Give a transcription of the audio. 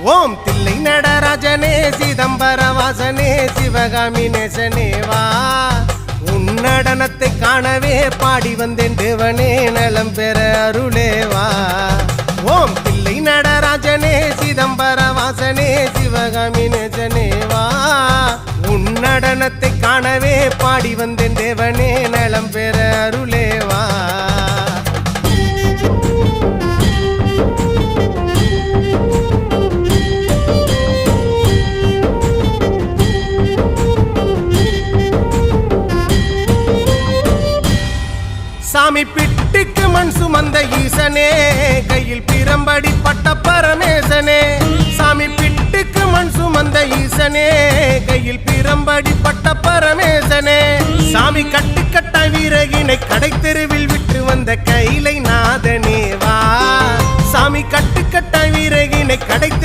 ஓம் தில்லை நடராஜனே சிதம்பர வாசனே சிவகாமி நேசனே வா உன் நடனத்தை காணவே பாடி வந்தேன் தேவனே நலம் பெற அருளேவா ஓம் தில்லை நடராஜனே சிதம்பர வாசனே சிவகாமி நேசனே வா உன் நடனத்தை காணவே பாடி வந்தேன் தேவனே நலம் பெற அருளேவா சாமி பிட்டுக்கு மண் சுமந்த ஈசனே கையில் பிரம்படி பட்ட பரமேசனே சாமி பிட்டுக்கு மண் சுமந்த ஈசனே கையில் பிரம்படி பட்ட பரமேசனே சாமி கட்டுக்கட்ட வீரகினை கடை தெருவில் விட்டு வந்த கைலை நாதனே வா சாமி கட்டுக்கட்ட வீரகினை கடை